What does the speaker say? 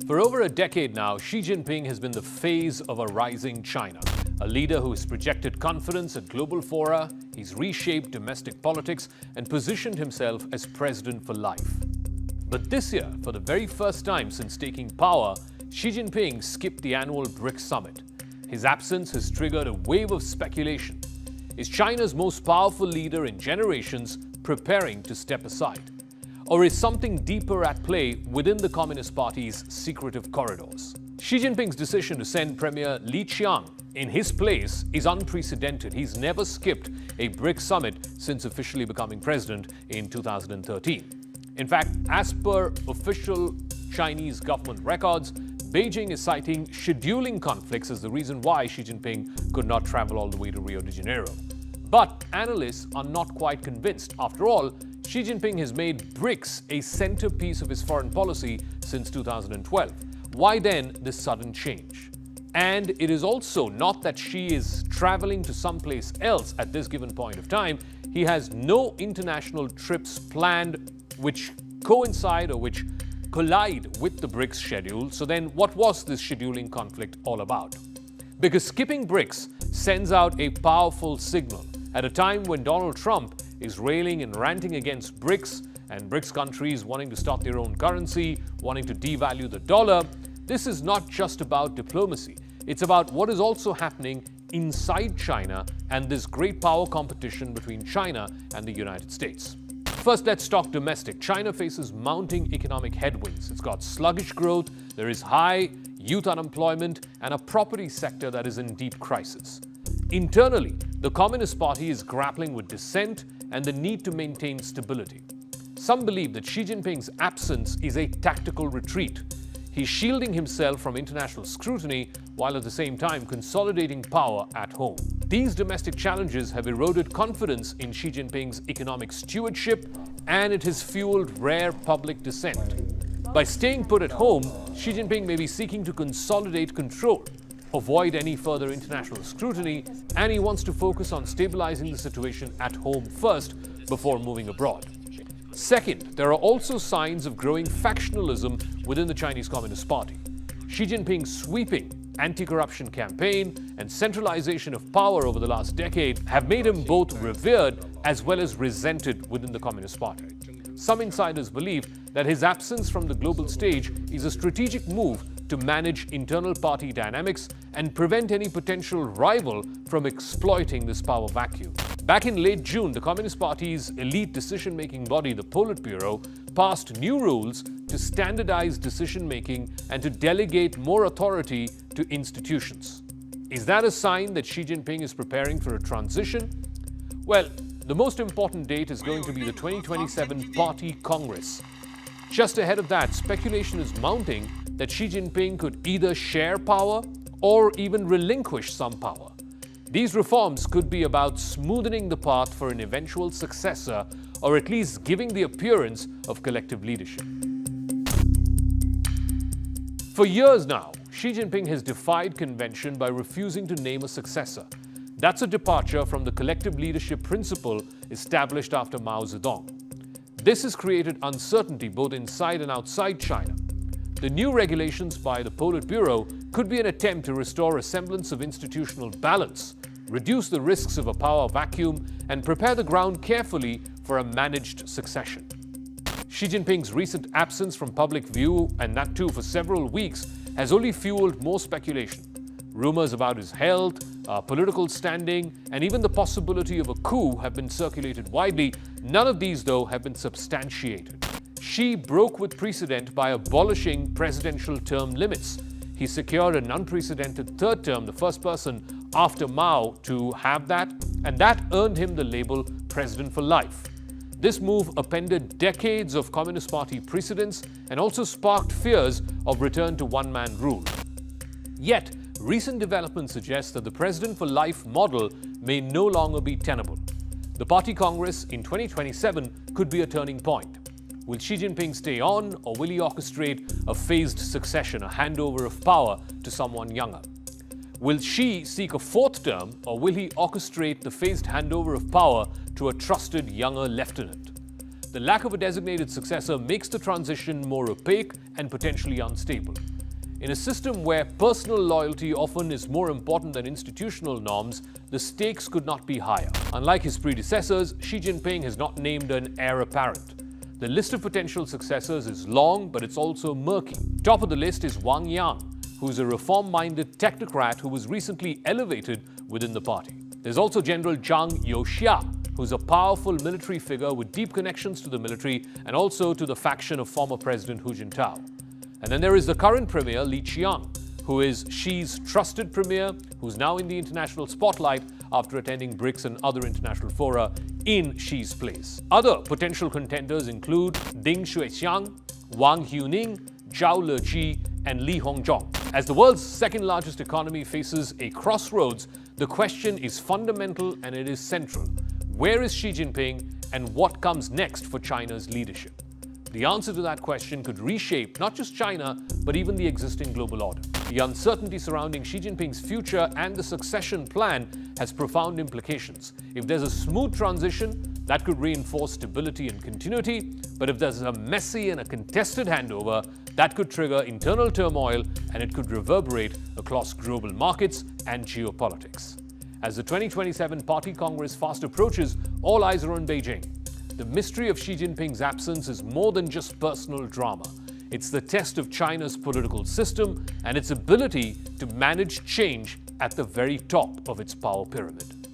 For over a decade now, Xi Jinping has been the face of a rising China. A leader who has projected confidence at global fora, he's reshaped domestic politics and positioned himself as president for life. But this year, for the very first time since taking power, Xi Jinping skipped the annual BRICS summit. His absence has triggered a wave of speculation. Is China's most powerful leader in generations preparing to step aside? Or is something deeper at play within the Communist Party's secretive corridors? Xi Jinping's decision to send Premier Li Qiang in his place is unprecedented. He's never skipped a BRICS summit since officially becoming president in 2013. In fact, as per official Chinese government records, Beijing is citing scheduling conflicts as the reason why Xi Jinping could not travel all the way to Rio de Janeiro. But analysts are not quite convinced. After all, Xi Jinping has made BRICS a centerpiece of his foreign policy since 2012. Why then this sudden change? And it is also not that Xi is traveling to someplace else at this given point of time. He has no international trips planned which coincide or which collide with the BRICS schedule. So then what was this scheduling conflict all about? Because skipping BRICS sends out a powerful signal at a time when Donald Trump is railing and ranting against BRICS and BRICS countries wanting to start their own currency, wanting to devalue the dollar. This is not just about diplomacy. It's about what is also happening inside China and this great power competition between China and the United States. First, let's talk domestic. China faces mounting economic headwinds. It's got sluggish growth, there is high youth unemployment, and a property sector that is in deep crisis. Internally, the Communist Party is grappling with dissent and the need to maintain stability. Some believe that Xi Jinping's absence is a tactical retreat. He's shielding himself from international scrutiny while at the same time consolidating power at home. These domestic challenges have eroded confidence in Xi Jinping's economic stewardship, and it has fueled rare public dissent. By staying put at home, Xi Jinping may be seeking to consolidate control, avoid any further international scrutiny, and he wants to focus on stabilizing the situation at home first before moving abroad. Second, there are also signs of growing factionalism within the Chinese Communist Party. Xi Jinping's sweeping anti-corruption campaign and centralization of power over the last decade have made him both revered as well as resented within the Communist Party. Some insiders believe that his absence from the global stage is a strategic move to manage internal party dynamics and prevent any potential rival from exploiting this power vacuum. Back in late June, the Communist Party's elite decision-making body, the Politburo, passed new rules to standardize decision-making and to delegate more authority to institutions. Is that a sign that Xi Jinping is preparing for a transition? Well, the most important date is going to be the 2027 Party Congress. Just ahead of that, speculation is mounting that Xi Jinping could either share power or even relinquish some power. These reforms could be about smoothing the path for an eventual successor, or at least giving the appearance of collective leadership. For years now, Xi Jinping has defied convention by refusing to name a successor. That's a departure from the collective leadership principle established after Mao Zedong. This has created uncertainty both inside and outside China. The new regulations by the Politburo could be an attempt to restore a semblance of institutional balance, reduce the risks of a power vacuum, and prepare the ground carefully for a managed succession. Xi Jinping's recent absence from public view, and that too for several weeks, has only fueled more speculation. Rumors about his health, political standing, and even the possibility of a coup have been circulated widely. None of these, though, have been substantiated. Xi broke with precedent by abolishing presidential term limits. He secured an unprecedented third term, the first person after Mao to have that, and that earned him the label President for Life. This move upended decades of Communist Party precedents and also sparked fears of return to one-man rule. Yet, recent developments suggest that the President for Life model may no longer be tenable. The Party Congress in 2027 could be a turning point. Will Xi Jinping stay on, or will he orchestrate a phased succession, a handover of power to someone younger? Will Xi seek a fourth term, or will he orchestrate the phased handover of power to a trusted younger lieutenant? The lack of a designated successor makes the transition more opaque and potentially unstable. In a system where personal loyalty often is more important than institutional norms, the stakes could not be higher. Unlike his predecessors, Xi Jinping has not named an heir apparent. The list of potential successors is long, but it's also murky. Top of the list is Wang Yang, who is a reform-minded technocrat who was recently elevated within the party. There's also General Zhang Youxia, who's a powerful military figure with deep connections to the military and also to the faction of former President Hu Jintao. And then there is the current premier, Li Qiang, who is Xi's trusted premier, who's now in the international spotlight after attending BRICS and other international fora in Xi's place. Other potential contenders include Ding Xuexiang, Wang Huning, Zhao Leji, and Li Hongzhong. As the world's second-largest economy faces a crossroads, the question is fundamental and it is central. Where is Xi Jinping and what comes next for China's leadership? The answer to that question could reshape not just China, but even the existing global order. The uncertainty surrounding Xi Jinping's future and the succession plan has profound implications. If there's a smooth transition, that could reinforce stability and continuity, but if there's a messy and a contested handover, that could trigger internal turmoil and it could reverberate across global markets and geopolitics. As the 2027 Party Congress fast approaches, all eyes are on Beijing. The mystery of Xi Jinping's absence is more than just personal drama. It's the test of China's political system and its ability to manage change at the very top of its power pyramid.